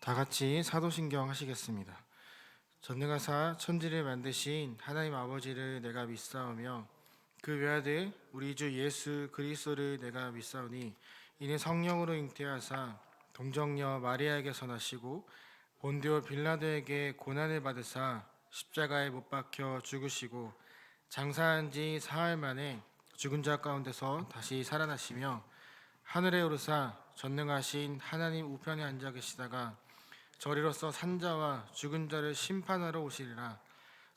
다 같이 사도신경 하시겠습니다. 전능하사 천지를 만드신 하나님 아버지를 내가 믿사오며 그 외아들 우리 주 예수 그리스도를 내가 믿사오니 이는 성령으로 잉태하사 동정녀 마리아에게서 나시고 본디오 빌라도에게 고난을 받으사 십자가에 못 박혀 죽으시고 장사한 지 사흘 만에 죽은 자 가운데서 다시 살아나시며 하늘에 오르사 전능하신 하나님 우편에 앉아 계시다가 저리로서 산자와 죽은 자를 심판하러 오시리라.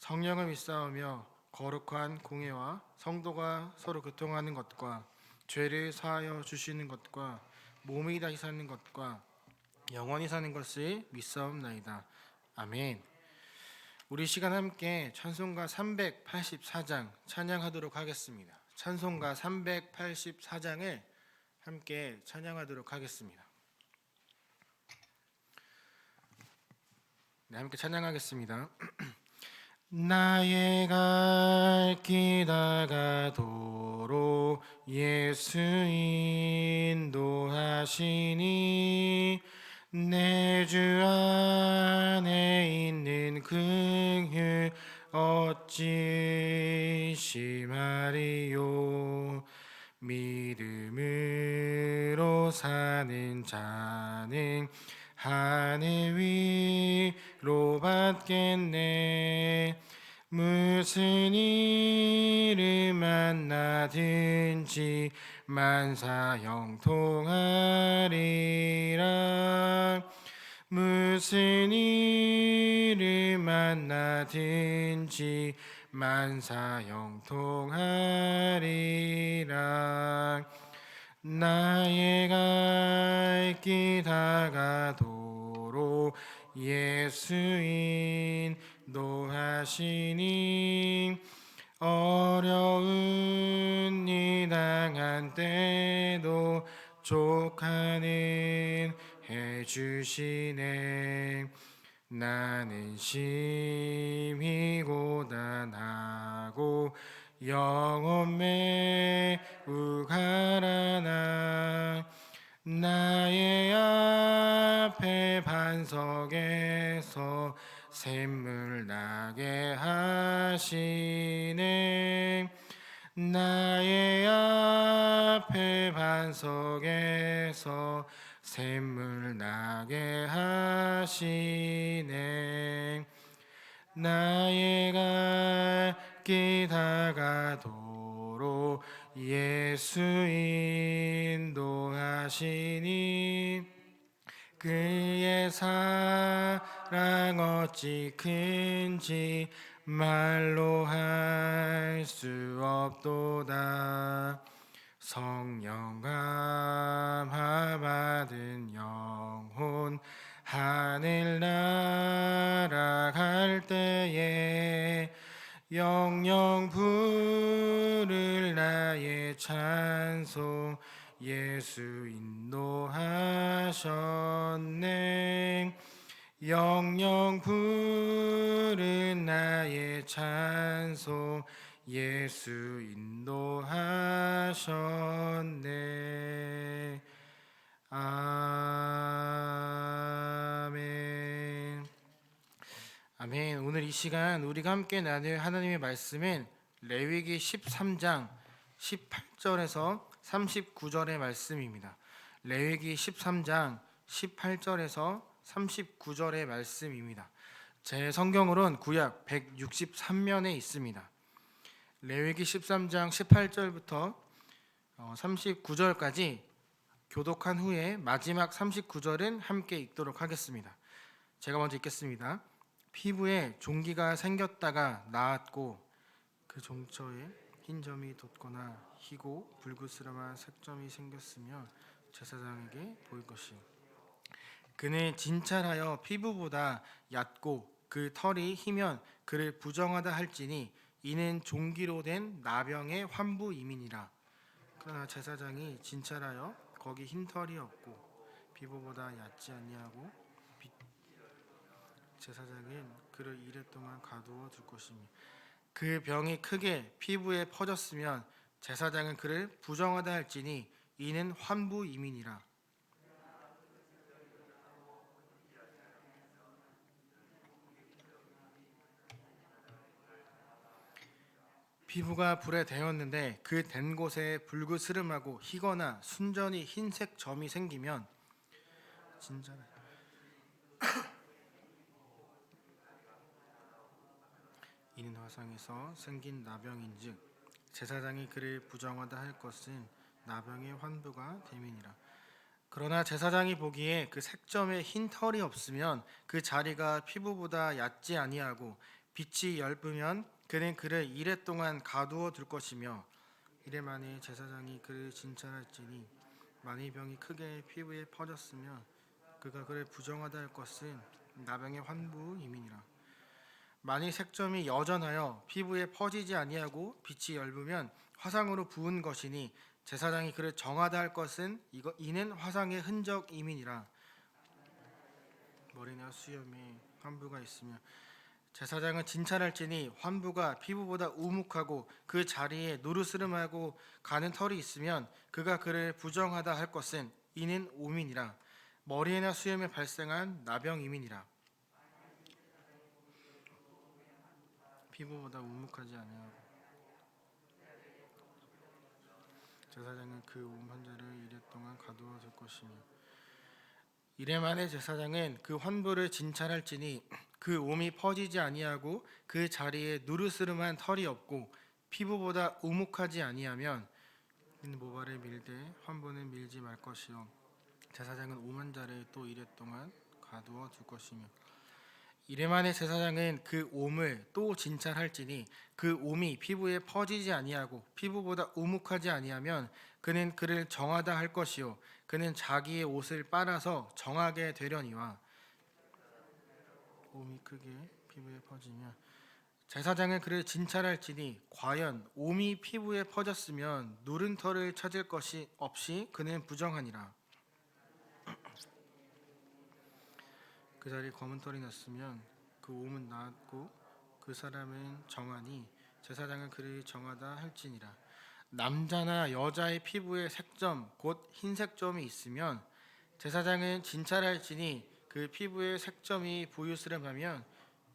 성령을 믿사오며 거룩한 공회와 성도가 서로 교통하는 것과 죄를 사하여 주시는 것과 몸이 다시 사는 것과 영원히 사는 것을 믿사옵나이다. 아멘. 우리 시간 함께 찬송가 384장 찬양하도록 하겠습니다. 찬송가 384장을 함께 찬양하도록 하겠습니다. 네, 함께 찬양하겠습니다. 나의 갈 길 다가도록 예수 인도하시니 내 주 안에 있는 긍휼 어찌 심하리요. 믿음으로 사는 자는 하늘 위로 받겠네. 무슨 일을 만나든지 만사 형통하리라. 무슨 일을 만나든지 만사 형통하리라. 나의 갈 길 다가도록 예수 인도하시니 어려운 일 당한 때도 족하는 해주시네. 나는 심히 고단하고 영혼 매우 가라나 나의 앞에 반석에서 샘물 나게 하시네. 나의 앞에 반석에서 샘물 나게 하시네. 나의 갈 길 다가도록 예수 인도하시니 그의 사랑 어찌 큰지 말로 할 수 없도다. 성령 감화 받은 영혼 하늘 날아갈 때에 영영 부를 나의 찬송 예수 인도하셨네. 영영 부를 나의 찬송 예수 인도하셨네. 아멘. 아멘. 오늘 이 시간 우리가 함께 나눌 하나님의 말씀은 레위기 13장 18절에서 39절의 말씀입니다. 레위기 13장 18절에서 39절의 말씀입니다. 제 성경으로는 구약 163면에 있습니다. 레위기 13장 18절부터 39절까지 교독한 후에 마지막 39절은 함께 읽도록 하겠습니다. 제가 먼저 읽겠습니다. 피부에 종기가 생겼다가 나았고 그 종처에 흰 점이 돋거나 희고 불그스름한 색점이 생겼으며 제사장에게 보일 것이 그는 진찰하여 피부보다 얕고 그 털이 희면 그를 부정하다 할지니 이는 종기로 된 나병의 환부임이니라. 그러나 제사장이 진찰하여 거기 흰 털이 없고 피부보다 얕지 아니하고 제사장은 그를 이레 동안 가두어 둘 것이니 그 병이 크게 피부에 퍼졌으면 제사장은 그를 부정하다 할지니 이는 환부임이니라. 피부가 불에 데였는데 그 댄 곳에 불그스름하고 희거나 순전히 흰색 점이 생기면 진짜 이는 화상에서 생긴 나병인즉 제사장이 그를 부정하다 할 것은 나병의 환부가 됨이니라. 그러나 제사장이 보기에 그 색점에 흰 털이 없으면 그 자리가 피부보다 얕지 아니하고 빛이 엷으면 그는 그를 이레 동안 가두어 둘 것이며 이래 만에 제사장이 그를 진찰할지니 만일 병이 크게 피부에 퍼졌으면 그가 그를 부정하다 할 것은 나병의 환부임이니라. 만일 색점이 여전하여 피부에 퍼지지 아니하고 빛이 엷으면 화상으로 부은 것이니 제사장이 그를 정하다 할 것은 이는 화상의 흔적임이니라. 머리나 수염에 환부가 있으며 제사장은 진찰할지니 환부가 피부보다 우묵하고 그 자리에 노르스름하고 가는 털이 있으면 그가 그를 부정하다 할 것은 이는 오민이라. 머리에나 수염에 발생한 나병임이니라. 피부보다 우묵하지 아니하고 제사장은 그 온 환자를 이레 동안 가두어 둘 것이며 이래 만에 제사장은 그 환부를 진찰할지니 그 옴이 퍼지지 아니하고 그 자리에 누르스름한 털이 없고 피부보다 우묵하지 아니하면 모발을 밀되 환부는 밀지 말 것이요 제사장은 옴 환자를 또 이레 동안 가두어 둘 것이며 이래 만에 제사장은 그 옴을 또 진찰할지니 그 옴이 피부에 퍼지지 아니하고 피부보다 우묵하지 아니하면 그는 그를 정하다 할 것이요 그는 자기의 옷을 빨아서 정하게 되려니와 옴이 크게 피부에 퍼지면 제사장은 그를 진찰할지니 과연 옴이 피부에 퍼졌으면 누른 털을 찾을 것이 없이 그는 부정하니라. 그 자리에 검은 털이 났으면 그 옴은 나았고 그 사람은 정하니 제사장은 그를 정하다 할지니라. 남자나 여자의 피부에 색점 곧 흰색점이 있으면 제사장은 진찰할지니 그 피부에 색점이 보유스름하면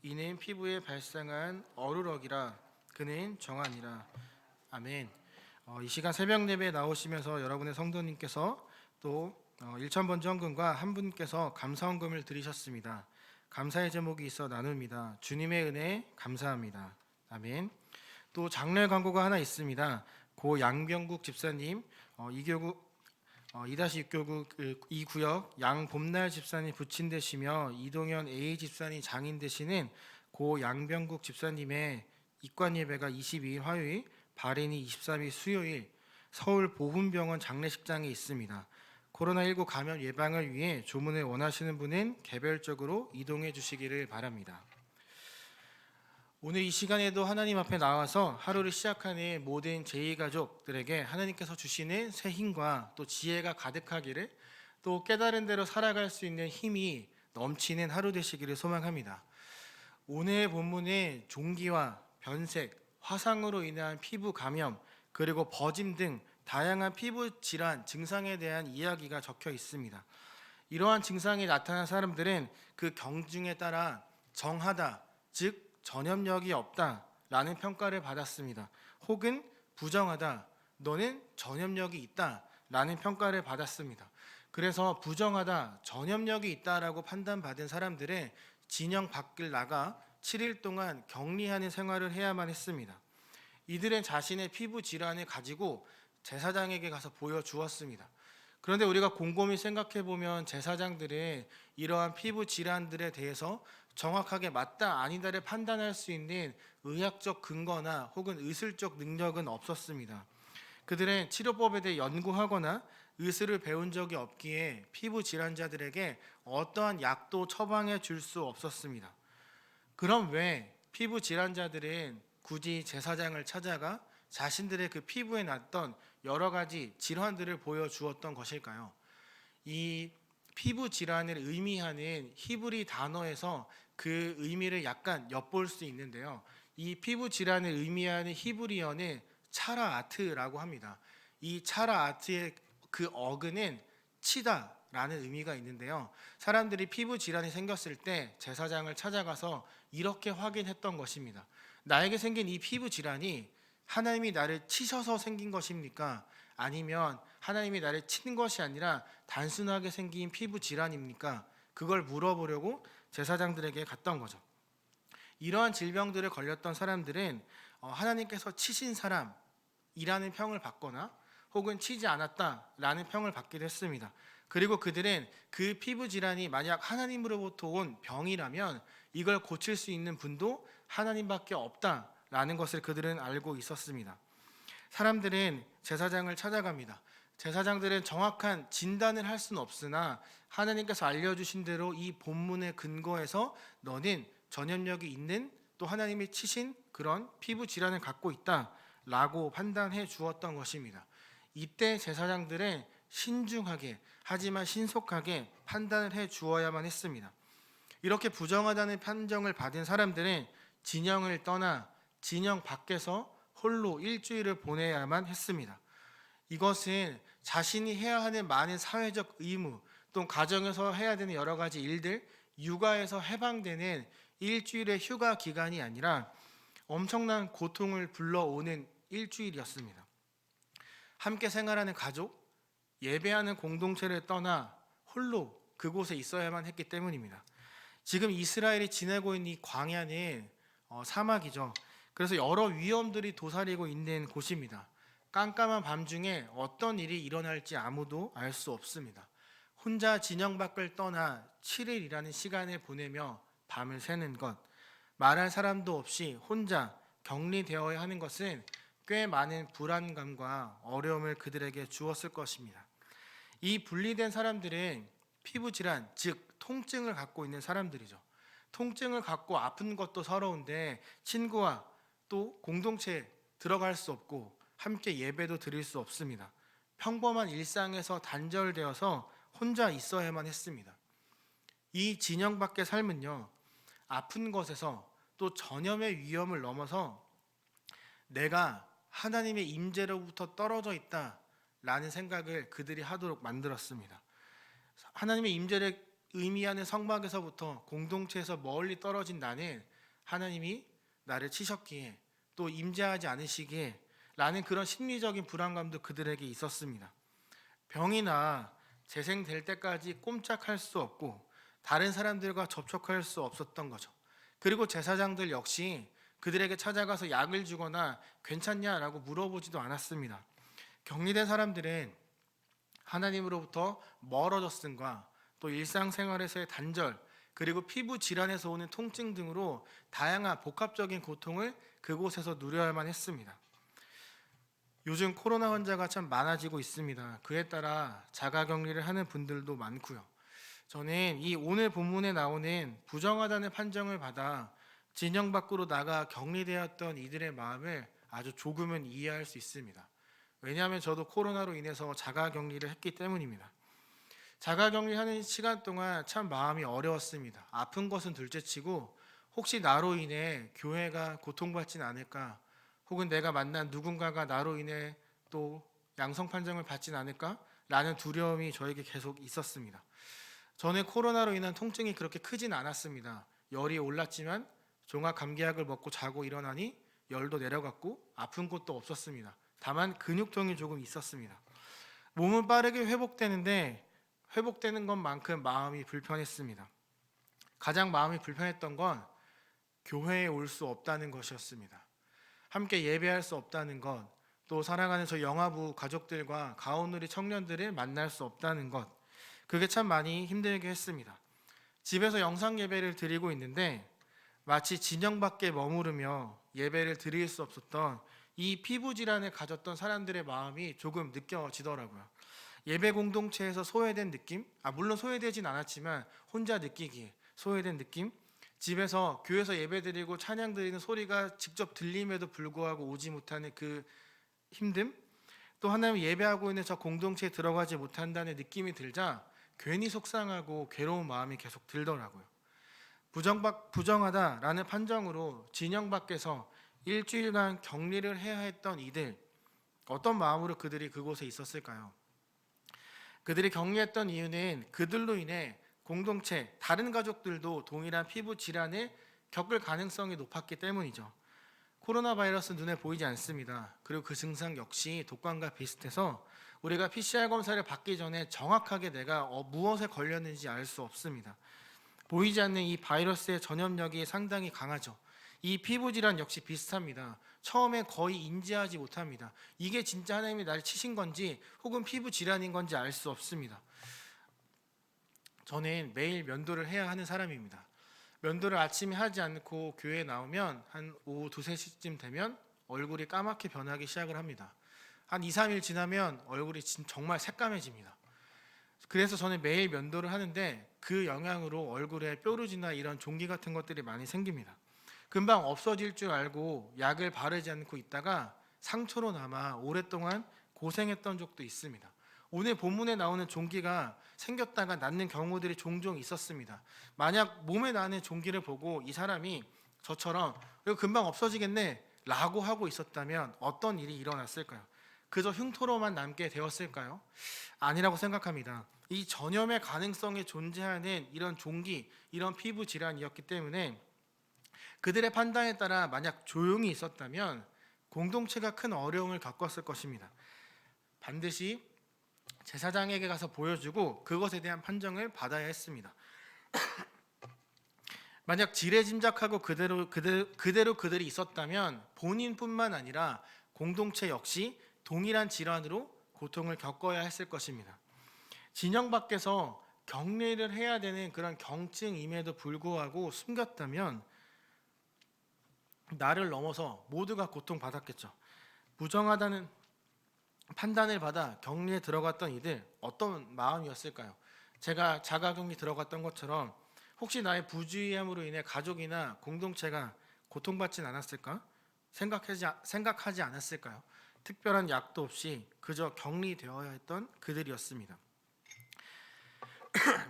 이는 피부에 발생한 어루럭이라 그는 정하니라. 아멘. 이 시간 새벽 예배에 나오시면서 여러분의 성도님께서 또 1,000번 헌금과 한 분께서 감사 헌금을 드리셨습니다. 감사의 제목이 있어 나눕니다. 주님의 은혜 감사합니다. 아멘. 또 장례 광고가 하나 있습니다. 고 양병국 집사님, 2-6교구 2구역 양봄날 집사님 부친 되시며 이동현 A 집사님 장인 되시는 고 양병국 집사님의 입관 예배가 22일 화요일, 발인이 23일 수요일 서울 보훈병원 장례식장에 있습니다. 코로나19 감염 예방을 위해 조문을 원하시는 분은 개별적으로 이동해 주시기를 바랍니다. 오늘 이 시간에도 하나님 앞에 나와서 하루를 시작하는 모든 제2가족들에게 하나님께서 주시는 새 힘과 또 지혜가 가득하기를 또 깨달은 대로 살아갈 수 있는 힘이 넘치는 하루 되시기를 소망합니다. 오늘 본문에 종기와 변색, 화상으로 인한 피부 감염, 그리고 버짐 등 다양한 피부 질환 증상에 대한 이야기가 적혀 있습니다. 이러한 증상이 나타난 사람들은 그 경중에 따라 정하다, 즉 전염력이 없다라는 평가를 받았습니다. 혹은 부정하다, 너는 전염력이 있다라는 평가를 받았습니다. 그래서 부정하다, 전염력이 있다라고 판단받은 사람들은 진영 밖을 나가 7일 동안 격리하는 생활을 해야만 했습니다. 이들은 자신의 피부 질환을 가지고 제사장에게 가서 보여주었습니다. 그런데 우리가 곰곰이 생각해 보면 제사장들은 이러한 피부 질환들에 대해서 정확하게 맞다 아니다를 판단할 수 있는 의학적 근거나 혹은 의술적 능력은 없었습니다. 그들은 치료법에 대해 연구하거나 의술을 배운 적이 없기에 피부 질환자들에게 어떠한 약도 처방해 줄 수 없었습니다. 그럼 왜 피부 질환자들은 굳이 제사장을 찾아가 자신들의 그 피부에 났던 여러 가지 질환들을 보여주었던 것일까요? 이 피부 질환을 의미하는 히브리 단어에서 그 의미를 약간 엿볼 수 있는데요. 이 피부 질환을 의미하는 히브리어는 차라아트라고 합니다. 이 차라아트의 그 어근은 치다라는 의미가 있는데요. 사람들이 피부 질환이 생겼을 때 제사장을 찾아가서 이렇게 확인했던 것입니다. 나에게 생긴 이 피부 질환이 하나님이 나를 치셔서 생긴 것입니까? 아니면 하나님이 나를 치는 것이 아니라 단순하게 생긴 피부 질환입니까? 그걸 물어보려고 제사장들에게 갔던 거죠. 이러한 질병들에 걸렸던 사람들은 하나님께서 치신 사람이라는 평을 받거나 혹은 치지 않았다라는 평을 받기도 했습니다. 그리고 그들은 그 피부 질환이 만약 하나님으로부터 온 병이라면 이걸 고칠 수 있는 분도 하나님밖에 없다라는 것을 그들은 알고 있었습니다. 사람들은 제사장을 찾아갑니다. 제사장들은 정확한 진단을 할 수는 없으나 하나님께서 알려주신 대로 이 본문에 근거해서 너는 전염력이 있는 또 하나님이 치신 그런 피부 질환을 갖고 있다라고 판단해 주었던 것입니다. 이때 제사장들은 신중하게 하지만 신속하게 판단을 해 주어야만 했습니다. 이렇게 부정하다는 판정을 받은 사람들은 진영을 떠나 진영 밖에서 홀로 일주일을 보내야만 했습니다. 이것은 자신이 해야 하는 많은 사회적 의무, 또 가정에서 해야 되는 여러 가지 일들, 육아에서 해방되는 일주일의 휴가 기간이 아니라 엄청난 고통을 불러오는 일주일이었습니다. 함께 생활하는 가족, 예배하는 공동체를 떠나 홀로 그곳에 있어야만 했기 때문입니다. 지금 이스라엘이 지내고 있는 이 광야는 사막이죠. 그래서 여러 위험들이 도사리고 있는 곳입니다. 깜깜한 밤중에 어떤 일이 일어날지 아무도 알 수 없습니다. 혼자 진영 밖을 떠나 7일이라는 시간을 보내며 밤을 새는 것, 말할 사람도 없이 혼자 격리되어야 하는 것은 꽤 많은 불안감과 어려움을 그들에게 주었을 것입니다. 이 분리된 사람들은 피부 질환, 즉 통증을 갖고 있는 사람들이죠. 통증을 갖고 아픈 것도 서러운데 친구와 또 공동체에 들어갈 수 없고 함께 예배도 드릴 수 없습니다. 평범한 일상에서 단절되어서 혼자 있어야만 했습니다. 이 진영 밖의 삶은요, 아픈 것에서 또 전염의 위험을 넘어서 내가 하나님의 임재로부터 떨어져 있다라는 생각을 그들이 하도록 만들었습니다. 하나님의 임재를 의미하는 성막에서부터 공동체에서 멀리 떨어진 나는 하나님이 나를 치셨기에 또 임재하지 않으시기에 라는 그런 심리적인 불안감도 그들에게 있었습니다. 병이나 재생될 때까지 꼼짝할 수 없고 다른 사람들과 접촉할 수 없었던 거죠. 그리고 제사장들 역시 그들에게 찾아가서 약을 주거나 괜찮냐라고 물어보지도 않았습니다. 격리된 사람들은 하나님으로부터 멀어졌음과 또 일상생활에서의 단절, 그리고 피부 질환에서 오는 통증 등으로 다양한 복합적인 고통을 그곳에서 누려야만 했습니다. 요즘 코로나 환자가 참 많아지고 있습니다. 그에 따라 자가격리를 하는 분들도 많고요. 저는 이 오늘 본문에 나오는 부정하다는 판정을 받아 진영 밖으로 나가 격리되었던 이들의 마음을 아주 조금은 이해할 수 있습니다. 왜냐하면 저도 코로나로 인해서 자가격리를 했기 때문입니다. 자가격리하는 시간 동안 참 마음이 어려웠습니다. 아픈 것은 둘째치고 혹시 나로 인해 교회가 고통받지는 않을까, 혹은 내가 만난 누군가가 나로 인해 또 양성 판정을 받지는 않을까 라는 두려움이 저에게 계속 있었습니다. 전에 코로나로 인한 통증이 그렇게 크진 않았습니다. 열이 올랐지만 종합 감기약을 먹고 자고 일어나니 열도 내려갔고 아픈 곳도 없었습니다. 다만 근육통이 조금 있었습니다. 몸은 빠르게 회복되는데 회복되는 것만큼 마음이 불편했습니다. 가장 마음이 불편했던 건 교회에 올 수 없다는 것이었습니다. 함께 예배할 수 없다는 것, 또 사랑하는 저 영화부 가족들과 가온누리 청년들을 만날 수 없다는 것, 그게 참 많이 힘들게 했습니다. 집에서 영상 예배를 드리고 있는데 마치 진영 밖에 머무르며 예배를 드릴 수 없었던 이 피부 질환을 가졌던 사람들의 마음이 조금 느껴지더라고요. 예배 공동체에서 소외된 느낌? 물론 소외되진 않았지만 혼자 느끼기에 소외된 느낌? 집에서 교회에서 예배드리고 찬양 드리는 소리가 직접 들림에도 불구하고 오지 못하는 그 힘듦? 또 하나님 예배하고 있는 저 공동체에 들어가지 못한다는 느낌이 들자 괜히 속상하고 괴로운 마음이 계속 들더라고요. 부정하다라는 판정으로 진영 밖에서 일주일간 격리를 해야 했던 이들, 어떤 마음으로 그들이 그곳에 있었을까요? 그들이 격리했던 이유는 그들로 인해 공동체, 다른 가족들도 동일한 피부 질환을 겪을 가능성이 높았기 때문이죠. 코로나 바이러스 눈에 보이지 않습니다. 그리고 그 증상 역시 독감과 비슷해서 우리가 PCR 검사를 받기 전에 정확하게 내가 무엇에 걸렸는지 알 수 없습니다. 보이지 않는 이 바이러스의 전염력이 상당히 강하죠. 이 피부 질환 역시 비슷합니다. 처음에 거의 인지하지 못합니다. 이게 진짜 하나님이 날 치신 건지 혹은 피부 질환인 건지 알 수 없습니다. 저는 매일 면도를 해야 하는 사람입니다. 면도를 아침에 하지 않고 교회에 나오면 한 오후 2, 3시쯤 되면 얼굴이 까맣게 변하기 시작을 합니다. 한 2, 3일 지나면 얼굴이 정말 새까매집니다. 그래서 저는 매일 면도를 하는데 그 영향으로 얼굴에 뾰루지나 이런 종기 같은 것들이 많이 생깁니다. 금방 없어질 줄 알고 약을 바르지 않고 있다가 상처로 남아 오랫동안 고생했던 적도 있습니다. 오늘 본문에 나오는 종기가 생겼다가 낫는 경우들이 종종 있었습니다. 만약 몸에 나는 종기를 보고 이 사람이 저처럼 이거 금방 없어지겠네 라고 하고 있었다면 어떤 일이 일어났을까요? 그저 흉터로만 남게 되었을까요? 아니라고 생각합니다. 이 전염의 가능성이 존재하는 이런 종기, 이런 피부 질환이었기 때문에 그들의 판단에 따라 만약 조용히 있었다면 공동체가 큰 어려움을 겪었을 것입니다. 반드시 제사장에게 가서 보여주고 그것에 대한 판정을 받아야 했습니다. 만약 지레짐작하고 그대로 그들이 있었다면 본인뿐만 아니라 공동체 역시 동일한 질환으로 고통을 겪어야 했을 것입니다. 진영 밖에서 격리를 해야 되는 그런 경증임에도 불구하고 숨겼다면 나를 넘어서 모두가 고통받았겠죠. 부정하다는 판단을 받아 격리에 들어갔던 이들 어떤 마음이었을까요? 제가 자가격리 들어갔던 것처럼 혹시 나의 부주의함으로 인해 가족이나 공동체가 고통받진 않았을까? 생각하지 않았을까요? 특별한 약도 없이 그저 격리되어야 했던 그들이었습니다.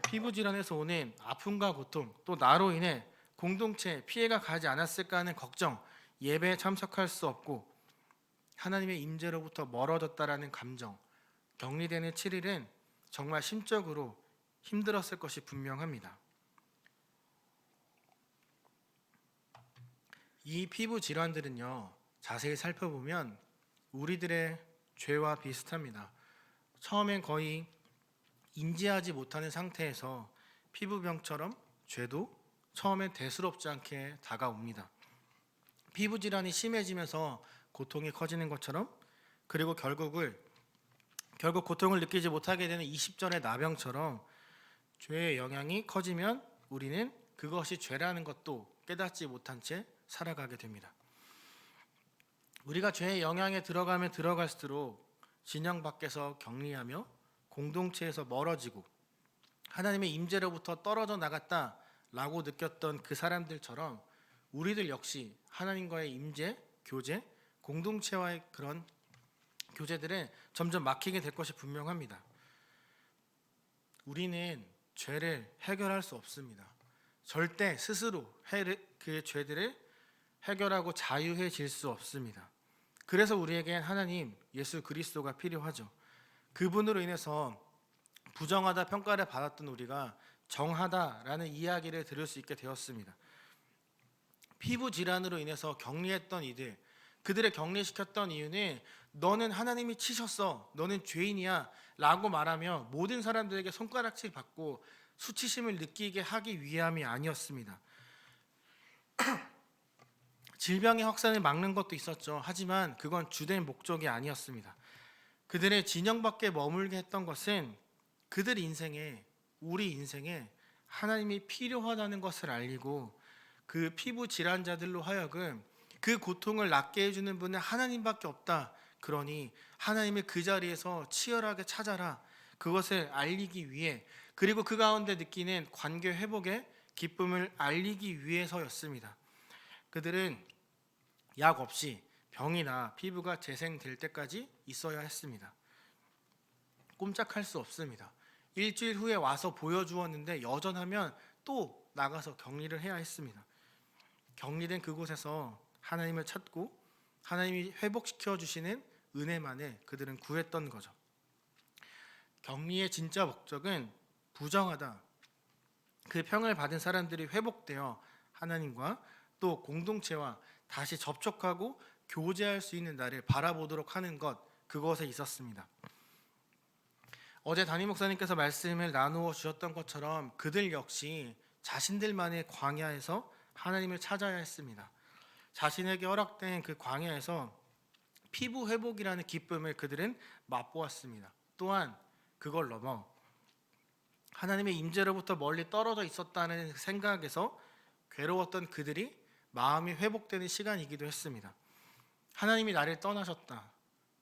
피부 질환에서 오는 아픔과 고통, 또 나로 인해 공동체에 피해가 가지 않았을까 하는 걱정, 예배에 참석할 수 없고 하나님의 임재로부터 멀어졌다라는 감정, 격리되는 7일은 정말 심적으로 힘들었을 것이 분명합니다. 이 피부 질환들은요, 자세히 살펴보면 우리들의 죄와 비슷합니다. 처음엔 거의 인지하지 못하는 상태에서 피부병처럼 죄도 처음엔 대수롭지 않게 다가옵니다. 피부 질환이 심해지면서 고통이 커지는 것처럼, 그리고 결국 고통을 느끼지 못하게 되는 20절의 나병처럼 죄의 영향이 커지면 우리는 그것이 죄라는 것도 깨닫지 못한 채 살아가게 됩니다. 우리가 죄의 영향에 들어가면 들어갈수록 진영 밖에서 격리하며 공동체에서 멀어지고 하나님의 임재로부터 떨어져 나갔다라고 느꼈던 그 사람들처럼 우리들 역시 하나님과의 임재, 교제, 공동체와의 그런 교제들은 점점 막히게 될 것이 분명합니다. 우리는 죄를 해결할 수 없습니다. 절대 스스로 그 죄들을 해결하고 자유해질 수 없습니다. 그래서 우리에겐 하나님, 예수 그리스도가 필요하죠. 그분으로 인해서 부정하다 평가를 받았던 우리가 정하다라는 이야기를 들을 수 있게 되었습니다. 피부 질환으로 인해서 격리했던 이들, 그들을 격리시켰던 이유는 너는 하나님이 치셨어, 너는 죄인이야 라고 말하며 모든 사람들에게 손가락질 받고 수치심을 느끼게 하기 위함이 아니었습니다. 질병의 확산을 막는 것도 있었죠. 하지만 그건 주된 목적이 아니었습니다. 그들의 진영 밖에 머물게 했던 것은 그들 인생에, 우리 인생에 하나님이 필요하다는 것을 알리고 그 피부 질환자들로 하여금 그 고통을 낫게 해주는 분은 하나님밖에 없다. 그러니 하나님을 그 자리에서 치열하게 찾아라. 그것을 알리기 위해, 그리고 그 가운데 느끼는 관계 회복의 기쁨을 알리기 위해서였습니다. 그들은 약 없이 병이나 피부가 재생될 때까지 있어야 했습니다. 꼼짝할 수 없습니다. 일주일 후에 와서 보여주었는데 여전하면 또 나가서 격리를 해야 했습니다. 격리된 그곳에서 하나님을 찾고 하나님이 회복시켜 주시는 은혜만을 그들은 구했던 거죠. 격리의 진짜 목적은 부정하다, 그 평을 받은 사람들이 회복되어 하나님과 또 공동체와 다시 접촉하고 교제할 수 있는 날을 바라보도록 하는 것, 그것에 있었습니다. 어제 담임 목사님께서 말씀을 나누어 주셨던 것처럼 그들 역시 자신들만의 광야에서 하나님을 찾아야 했습니다. 자신에게 허락된 그 광야에서 피부 회복이라는 기쁨을 그들은 맛보았습니다. 또한 그걸 넘어 하나님의 임재로부터 멀리 떨어져 있었다는 생각에서 괴로웠던 그들이 마음이 회복되는 시간이기도 했습니다. 하나님이 나를 떠나셨다,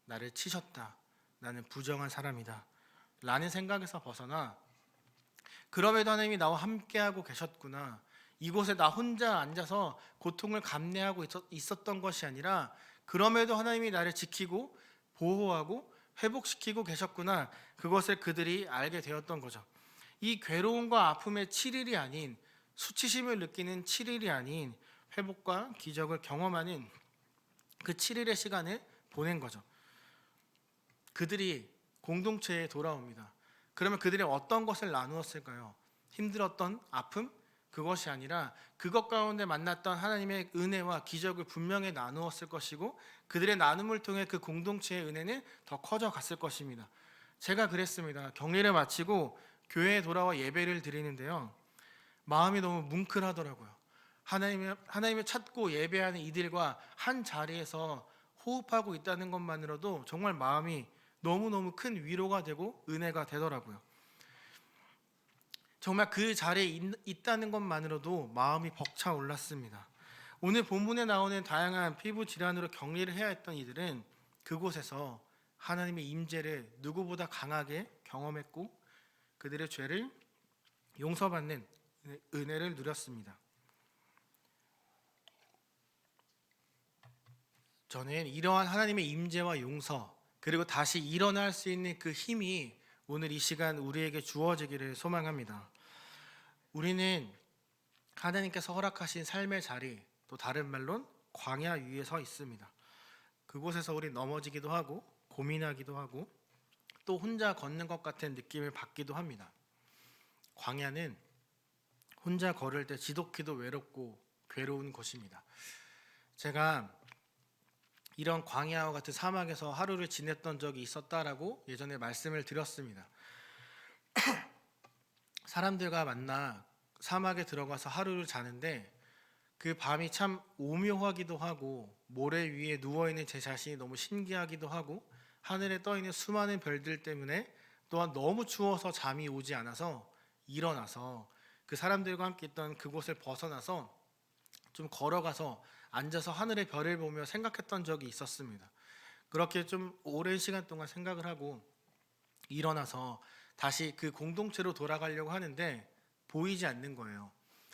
나를 치셨다, 나는 부정한 사람이다 라는 생각에서 벗어나 그럼에도 하나님이 나와 함께하고 계셨구나, 이곳에 나 혼자 앉아서 고통을 감내하고 있었던 것이 아니라 그럼에도 하나님이 나를 지키고 보호하고 회복시키고 계셨구나, 그것을 그들이 알게 되었던 거죠. 이 괴로움과 아픔의 7일이 아닌, 수치심을 느끼는 7일이 아닌 회복과 기적을 경험하는 그 7일의 시간을 보낸 거죠. 그들이 공동체에 돌아옵니다. 그러면 그들이 어떤 것을 나누었을까요? 힘들었던 아픔? 그것이 아니라 그것 가운데 만났던 하나님의 은혜와 기적을 분명히 나누었을 것이고, 그들의 나눔을 통해 그 공동체의 은혜는 더 커져 갔을 것입니다. 제가 그랬습니다. 격리를 마치고 교회에 돌아와 예배를 드리는데요, 마음이 너무 뭉클하더라고요. 하나님을 찾고 예배하는 이들과 한 자리에서 호흡하고 있다는 것만으로도 정말 마음이 너무너무 큰 위로가 되고 은혜가 되더라고요. 정말 그 자리에 있다는 것만으로도 마음이 벅차올랐습니다. 오늘 본문에 나오는 다양한 피부 질환으로 격리를 해야 했던 이들은 그곳에서 하나님의 임재를 누구보다 강하게 경험했고 그들의 죄를 용서받는 은혜를 누렸습니다. 저는 이러한 하나님의 임재와 용서, 그리고 다시 일어날 수 있는 그 힘이 오늘 이 시간 우리에게 주어지기를 소망합니다. 우리는 하나님께서 허락하신 삶의 자리, 또 다른 말론 광야 위에 서 있습니다. 그곳에서 우리 넘어지기도 하고 고민하기도 하고 또 혼자 걷는 것 같은 느낌을 받기도 합니다. 광야는 혼자 걸을 때 지독히도 외롭고 괴로운 곳입니다. 제가 이런 광야와 같은 사막에서 하루를 지냈던 적이 있었다라고 예전에 말씀을 드렸습니다. 사람들과 만나 사막에 들어가서 하루를 자는데 그 밤이 참 오묘하기도 하고 모래 위에 누워있는 제 자신이 너무 신기하기도 하고 하늘에 떠있는 수많은 별들 때문에 또한 너무 추워서 잠이 오지 않아서 일어나서 그 사람들과 함께 있던 그곳을 벗어나서 좀 걸어가서 앉아서 하늘의 별을 보며 생각했던 적이 있었습니다. 그렇게 좀 오랜 시간 동안 생각을 하고 일어나서 다시 그 공동체로 돌아가려고 하는데 보이지 않는 거예요.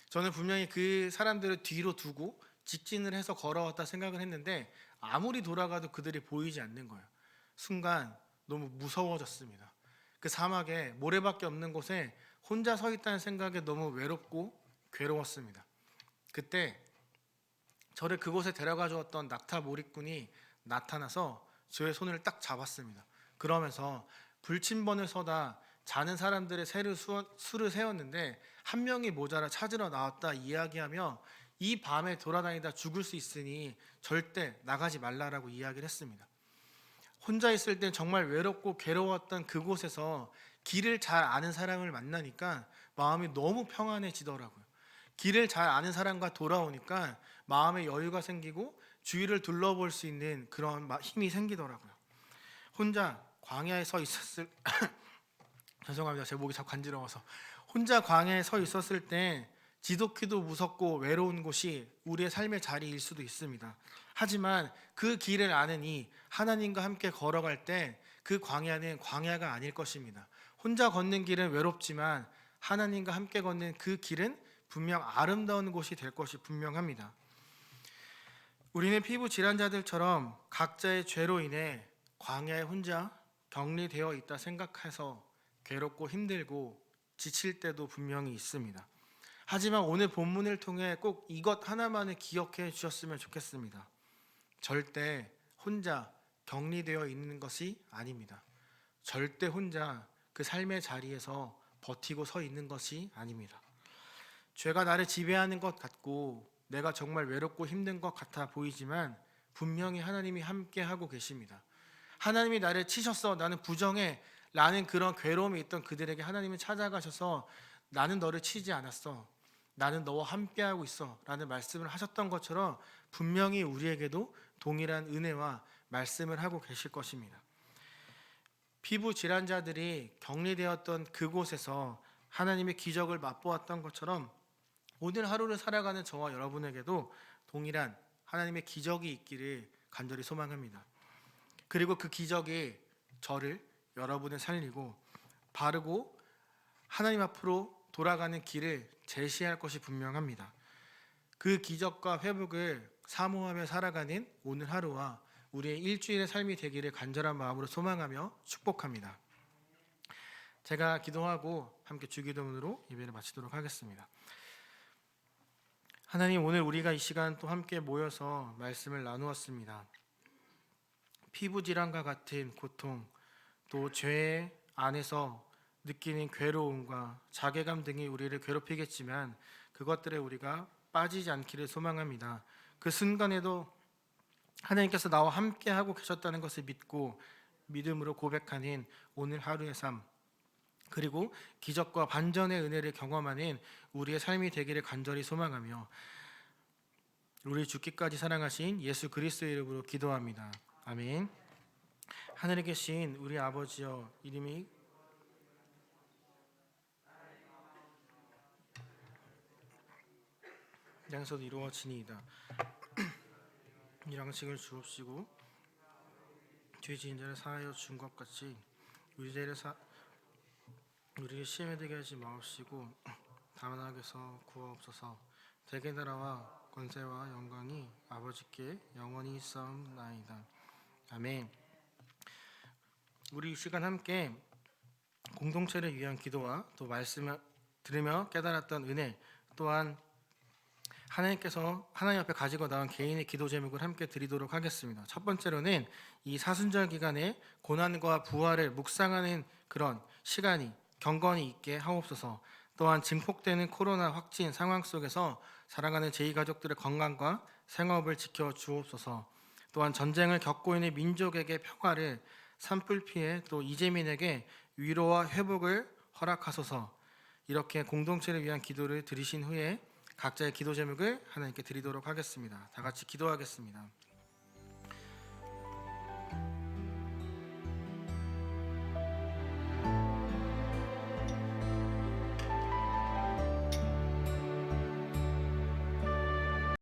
저는 분명히 그 사람들을 뒤로 두고 직진을 해서 걸어왔다 생각을 했는데 아무리 돌아가도 그들이 보이지 않는 거예요. 순간 너무 무서워졌습니다. 그 사막에 모래밖에 없는 곳에 혼자 서 있다는 생각에 너무 외롭고 괴로웠습니다. 그때 저를 그곳에 데려가 주었던 낙타 몰입꾼이 나타나서 저의 손을 딱 잡았습니다. 그러면서 불침번을 서다 자는 사람들의 수를 세웠는데 한 명이 모자라 찾으러 나왔다 이야기하며 이 밤에 돌아다니다 죽을 수 있으니 절대 나가지 말라라고 이야기를 했습니다. 혼자 있을 땐 정말 외롭고 괴로웠던 그곳에서 길을 잘 아는 사람을 만나니까 마음이 너무 평안해지더라고요. 길을 잘 아는 사람과 돌아오니까 마음의 여유가 생기고 주위를 둘러볼 수 있는 그런 힘이 생기더라고요. 혼자 광야에 서 있었을 죄송합니다. 제 목이 자꾸 간지러워서. 혼자 광야에 서 있었을 때 지독히도 무섭고 외로운 곳이 우리의 삶의 자리일 수도 있습니다. 하지만 그 길을 아느니 하나님과 함께 걸어갈 때 그 광야는 광야가 아닐 것입니다. 혼자 걷는 길은 외롭지만 하나님과 함께 걷는 그 길은 분명 아름다운 곳이 될 것이 분명합니다. 우리는 피부 질환자들처럼 각자의 죄로 인해 광야에 혼자 격리되어 있다 생각해서 괴롭고 힘들고 지칠 때도 분명히 있습니다. 하지만 오늘 본문을 통해 꼭 이것 하나만을 기억해 주셨으면 좋겠습니다. 절대 혼자 격리되어 있는 것이 아닙니다. 절대 혼자 그 삶의 자리에서 버티고 서 있는 것이 아닙니다. 죄가 나를 지배하는 것 같고 내가 정말 외롭고 힘든 것 같아 보이지만 분명히 하나님이 함께 하고 계십니다. 하나님이 나를 치셨어, 나는 부정해 라는 그런 괴로움이 있던 그들에게 하나님은 찾아가셔서 나는 너를 치지 않았어, 나는 너와 함께하고 있어 라는 말씀을 하셨던 것처럼 분명히 우리에게도 동일한 은혜와 말씀을 하고 계실 것입니다. 피부 질환자들이 격리되었던 그곳에서 하나님의 기적을 맛보았던 것처럼 오늘 하루를 살아가는 저와 여러분에게도 동일한 하나님의 기적이 있기를 간절히 소망합니다. 그리고 그 기적이 저를, 여러분을 살리고 바르고 하나님 앞으로 돌아가는 길을 제시할 것이 분명합니다. 그 기적과 회복을 사모하며 살아가는 오늘 하루와 우리의 일주일의 삶이 되기를 간절한 마음으로 소망하며 축복합니다. 제가 기도하고 함께 주기도문으로 예배를 마치도록 하겠습니다. 하나님, 오늘 우리가 이 시간 또 함께 모여서 말씀을 나누었습니다. 피부 질환과 같은 고통, 또 죄 안에서 느끼는 괴로움과 자괴감 등이 우리를 괴롭히겠지만 그것들에 우리가 빠지지 않기를 소망합니다. 그 순간에도 하나님께서 나와 함께 하고 계셨다는 것을 믿고 믿음으로 고백하는 오늘 하루의 삶, 그리고 기적과 반전의 은혜를 경험하는 우리의 삶이 되기를 간절히 소망하며 우리 죽기까지 사랑하신 예수 그리스도의 이름으로 기도합니다. 아멘. 하늘에 계신 우리 아버지여, 이름이 양서도 이루어지니이다. 이 양식을 주옵시고 죄 지은 자를 사하여 준 것 같이 우리를 시험에 들게 하지 마옵시고 다만 악에서 구하옵소서. 대개 나라와 권세와 영광이 아버지께 영원히 있사옵나이다. 아멘. 우리 이 시간 함께 공동체를 위한 기도와 또 말씀을 들으며 깨달았던 은혜, 또한 하나님께서 하나님 앞에 가지고 나온 개인의 기도 제목을 함께 드리도록 하겠습니다. 첫 번째로는 이 사순절 기간에 고난과 부활을 묵상하는 그런 시간이 경건이 있게 하옵소서. 또한 증폭되는 코로나 확진 상황 속에서 살아가는 제2 가족들의 건강과 생업을 지켜 주옵소서. 또한 전쟁을 겪고 있는 민족에게 평화를, 산불 피해 또 이재민에게 위로와 회복을 허락하소서. 이렇게 공동체를 위한 기도를 드리신 후에 각자의 기도 제목을 하나님께 드리도록 하겠습니다. 다 같이 기도하겠습니다.